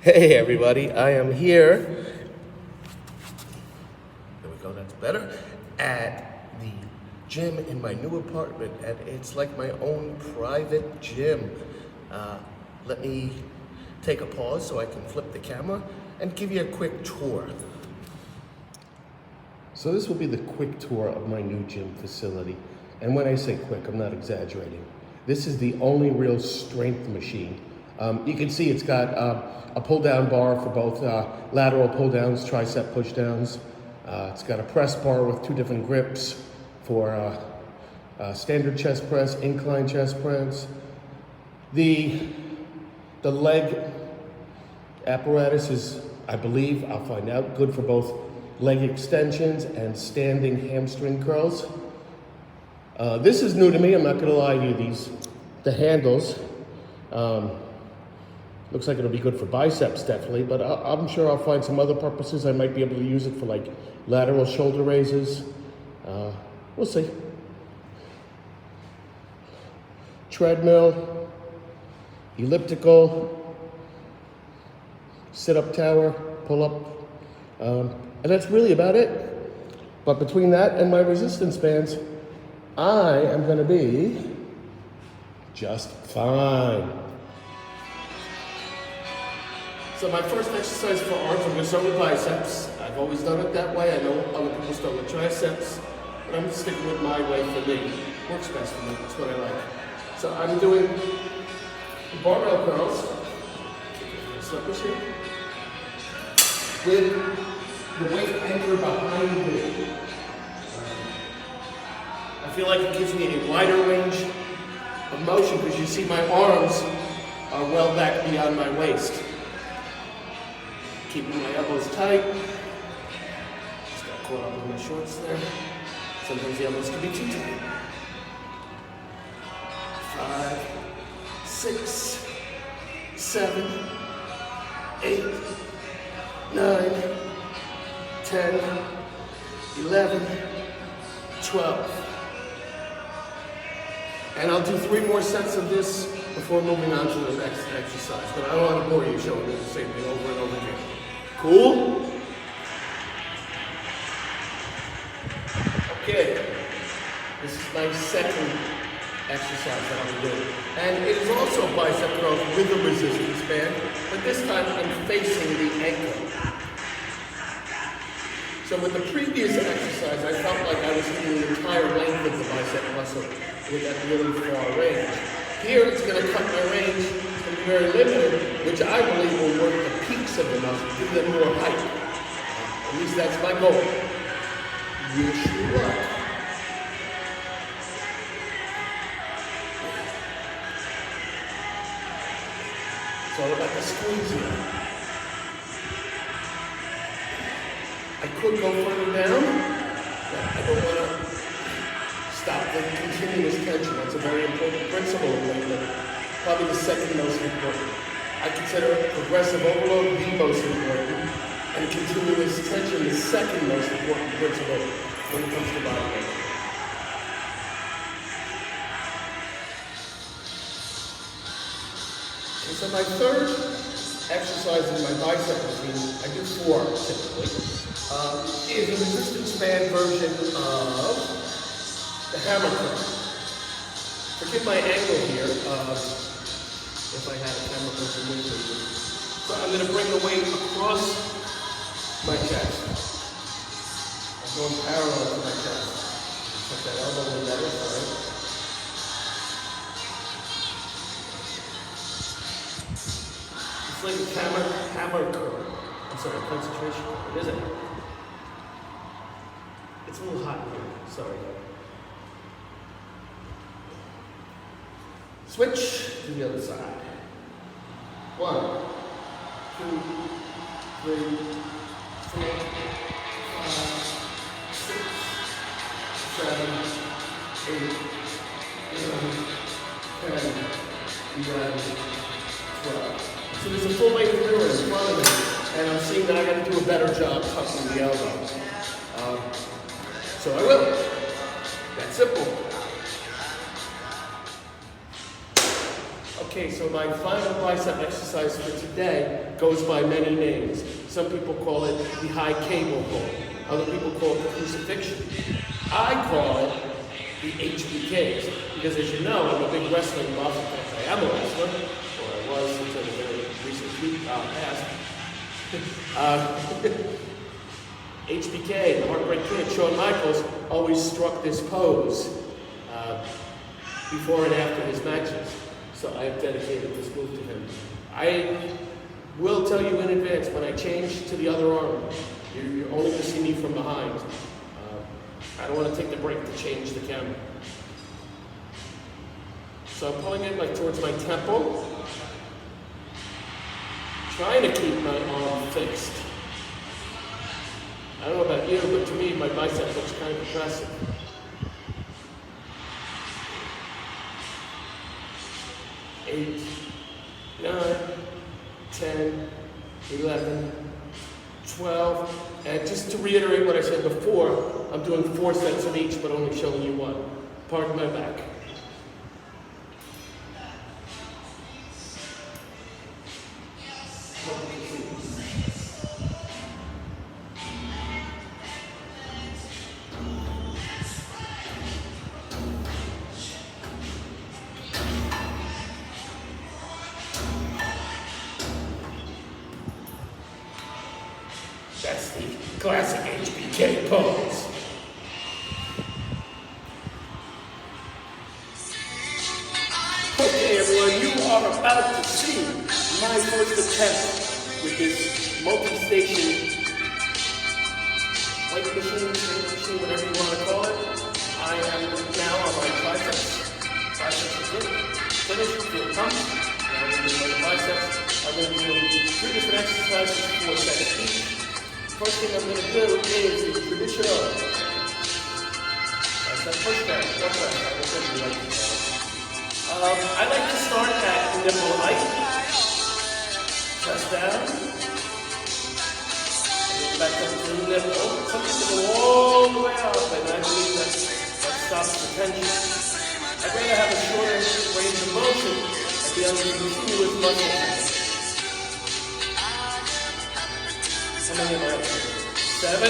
Hey everybody, I am here. There we go, that's better. At the gym in my new apartment, and it's like my own private gym. Let me take a pause so I can flip the camera and give you a quick tour. So this will be the quick tour of my new gym facility. And when I say quick, I'm not exaggerating. This is the only real strength machine. You can see it's got a pull-down bar for both lateral pull-downs, tricep push-downs. It's got a press bar with two different grips for standard chest press, incline chest press. The leg apparatus is, I believe, I'll find out, good for both leg extensions and standing hamstring curls. This is new to me, I'm not gonna lie to you, the handles. Looks like it'll be good for biceps, definitely, but I'm sure I'll find some other purposes. I might be able to use it for like lateral shoulder raises. We'll see. Treadmill, elliptical, sit-up tower, pull-up, and that's really about it. But between that and my resistance bands, I am gonna be just fine. So my first exercise for arms, I'm gonna start with biceps. I've always done it that way. I know other people start with triceps, but I'm sticking with my way for me. Works best for me, that's what I like. So I'm doing barbell curls, slippers here, with the weight anchored behind me. I feel like it gives me a wider range of motion because you see my arms are well back beyond my waist. Keeping my elbows tight. Just got caught up with my shorts there. Sometimes the elbows can be too tight. 5, 6, 7, 8, 9, 10, 11, 12. And I'll do 3 more sets of this before moving on to the next exercise. But I don't want to bore you showing you the same thing over and over again. Cool? Okay. This is my second exercise that I'm doing. And it is also bicep curls with a resistance band, but this time I'm facing the ankle. So with the previous exercise, I felt like I was hitting the entire length of the bicep muscle with that really far range. Here it's going to cut my range, it's going to be very limited, which I believe will work the peaks of the muscle, give them more height. At least that's my goal. Wish you luck. It's all about the squeeze here. I could go further down, but I don't want to stop the continuous tension. That's a very important principle in weightlifting. Probably the second most important. I consider progressive overload the most important, and continuous tension the second most important principle when it comes to bodybuilding. Okay, so my third exercise in my bicep routine, I do 4 typically, is a resistance band version of the hammer curl. Forgive my angle here, if I had a camera person with me. So I'm going to bring the weight across my chest. I'm going parallel to my chest. Put that elbow in better, sorry. It's like a hammer curl. I'm sorry, concentration. What is it? It's a little hot here, sorry. Switch to the other side. 1, 2, 3, 4, 5, 6, 7, 8, 9, 10, 11, 12. So there's a full length mirror in front of me, and I'm seeing that I got to do a better job tucking the elbow. So I will. That's simple. Okay, so my final bicep exercise for today goes by many names. Some people call it the high cable pull. Other people call it the crucifixion. I call it the HBKs because, as you know, I'm a big wrestling buff. In fact, I am a wrestler, or I was until the very recent past. HBK, the Heartbreak Kid, Shawn Michaels, always struck this pose before and after his matches. So I have dedicated this move to him. I will tell you in advance, when I change to the other arm, you're only going to see me from behind. I don't want to take the break to change the camera. So I'm pulling it like towards my temple, trying to keep my arm fixed. I don't know about you, but to me, my bicep looks kind of impressive. 8, 9, 10, 11, 12, and just to reiterate what I said before, I'm doing 4 sets of each, but only showing you one. Pardon my back. That's the classic HBK pose. Okay, everyone, you are about to see my first attempt with this multi-station weight machine, training machine, whatever you want to call it. I am now on my triceps. Triceps again. Finish, feel pumped. Now I'm going to do my biceps. I'm going to do 3 different exercises, 4 sets each. First thing I'm going to do is the traditional bicep push down. I like to start at nipple height. Press down. And back up to the nipple. Some people go all the way up, and I believe that stops the tension. I'd rather have a shorter range of motion at the end of the continuous muscle tension. How many am I up to? 7,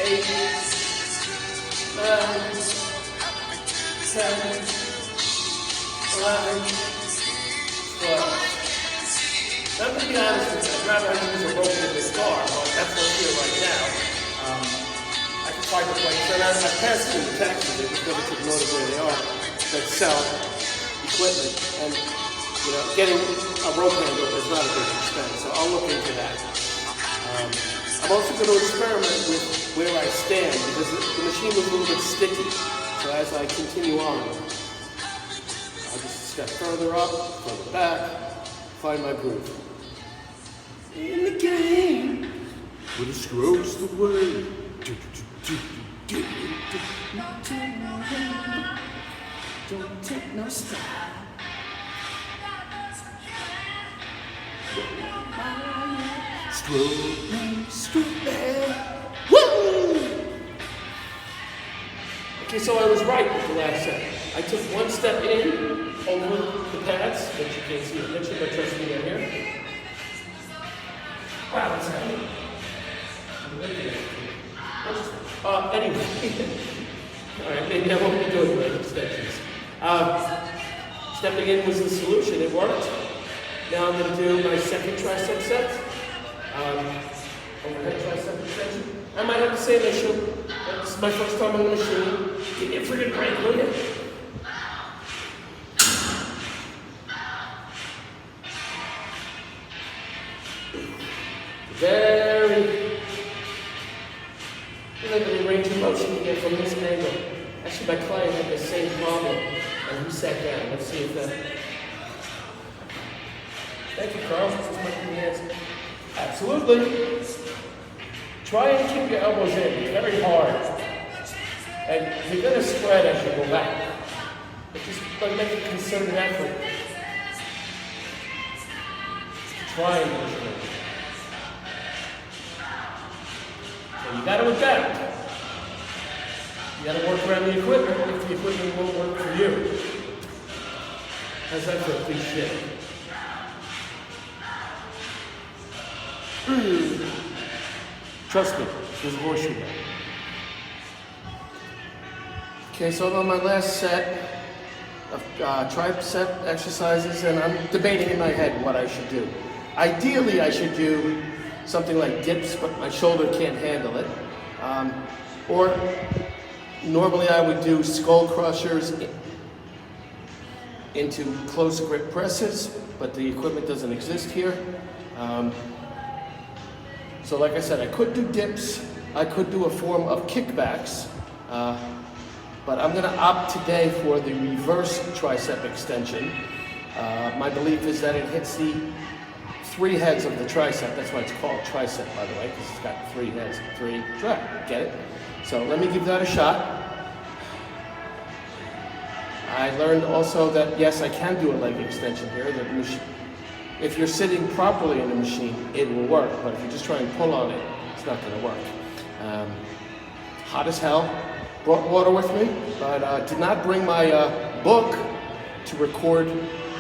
8, 9, 10, 11, 12. Now, I'm going to be honest with you, I'd rather use a rope than this bar, but that's what's here right now. I can find the place, and I passed through the taxi, they just never took note of where they are, that sell equipment, and you know, getting a rope handle is not a big expense, so I'll look into that. I'm also going to experiment with where I stand because the machine was a little bit sticky. So as I continue on, I'll just step further up, further back, find my groove. In the game, when the scrolls the way. Don't take no style. Woo! Okay, so I was right with the last set. I took 1 step in over the pads, but you can't see the picture, but trust me, they're here. Wow, that's heavy. Anyway. Alright, maybe I won't be doing leg extensions. Stepping in was the solution, it worked. Now I'm going to do my second tricep set. Overhead tricep extension. I might have to say initial. This is my first time on the machine. Give me a freaking break, will you? Very limited range of motion you get from this angle. Actually, my client had the same problem, and he sat down. Let's see if that. Thank you, Carl. This is my hands. Absolutely. Try and keep your elbows in very hard. And you're going to spread as you go back. But just make a concerted effort. Try and push it. So you got to adapt. You got to work around the equipment if the equipment won't work for you. How's that for a cliche? Trust me, there's a horseshoe there. Okay, so I'm on my last set of tricep exercises, and I'm debating in my head what I should do. Ideally, I should do something like dips, but my shoulder can't handle it. Or normally I would do skull crushers into close grip presses, but the equipment doesn't exist here. So like I said, I could do dips, I could do a form of kickbacks, but I'm gonna opt today for the reverse tricep extension. My belief is that it hits the 3 heads of the tricep. That's why it's called tricep, by the way, because it's got 3 heads. 3, get it? So let me give that a shot. I learned also that, yes, I can do a leg extension here. If you're sitting properly in the machine, it will work, but if you just try and pull on it, it's not gonna work. Hot as hell. Brought water with me, but did not bring my book to record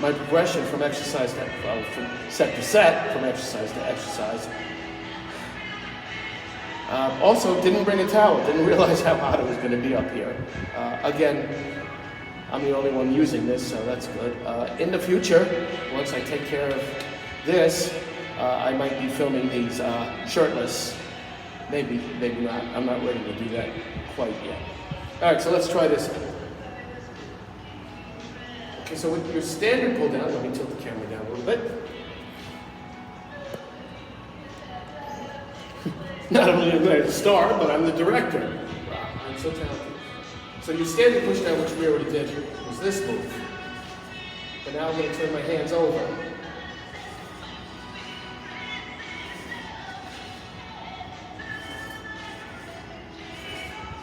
my progression from exercise to, from set to set, from exercise to exercise. Also, didn't bring a towel. Didn't realize how hot it was going to be up here. Again, I'm the only one using this, so that's good. In the future, once I take care of this, I might be filming these shirtless. Maybe not. I'm not ready to do that quite yet. All right, so let's try this. Okay, so with your standard pull down, let me tilt the camera down a little bit. Not only am I the star, but I'm the director. Wow, I'm so talented. So your standard push down, which we already did, was this move. But now I'm going to turn my hands over.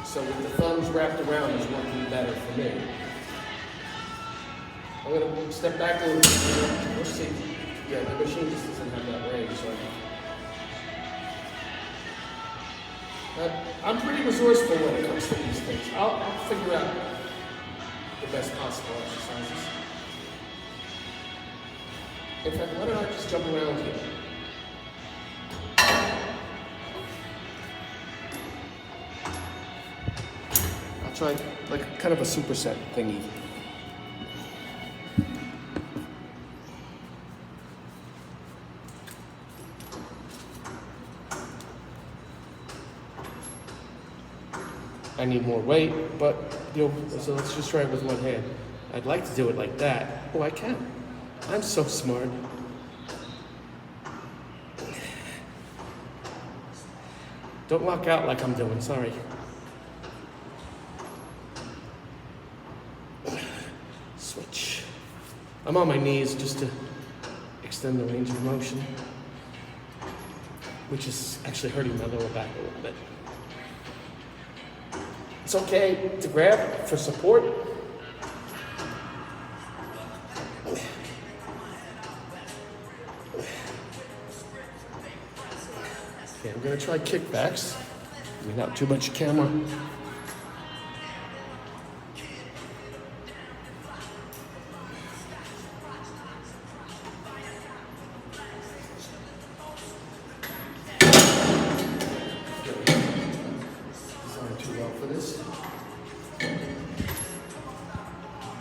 So with the thumbs wrapped around is working better for me. I'm going to step back a little bit. Let's see. Yeah, the machine just doesn't have that range. So I'm pretty resourceful when it comes to these things. I'll figure out the best possible exercises. In fact, why don't I just jump around here? I'll try like kind of a superset thingy. I need more weight, but so let's just try it with one hand. I'd like to do it like that. Oh, I can. I'm so smart. Don't lock out like I'm doing, sorry. Switch. I'm on my knees just to extend the range of motion, which is actually hurting my lower back a little bit. It's okay to grab for support. Okay, I'm gonna try kickbacks without too much camera.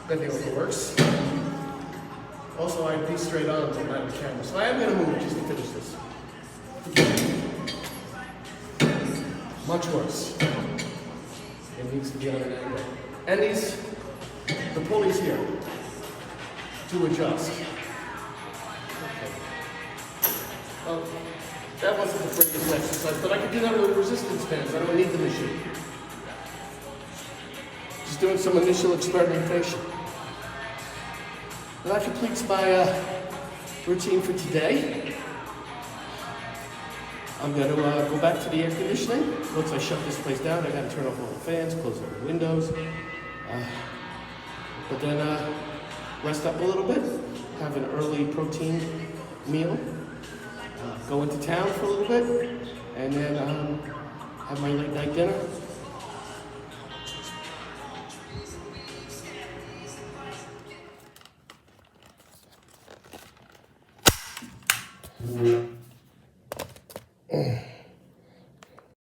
Then the over works. Also, I have these straight arms and not the camera. So I am going to move just to finish this. Much worse. It needs to be on an angle. And the pulley's here to adjust. Okay. Well, that wasn't the prettiest exercise, but I could do that with resistance bands. I don't need the machine. Just doing some initial experimentation. And that completes my routine for today. I'm going to go back to the air conditioning. Once I shut this place down, I got to turn off all the fans, close all the windows. But then rest up a little bit, have an early protein meal, go into town for a little bit, and then have my late night dinner.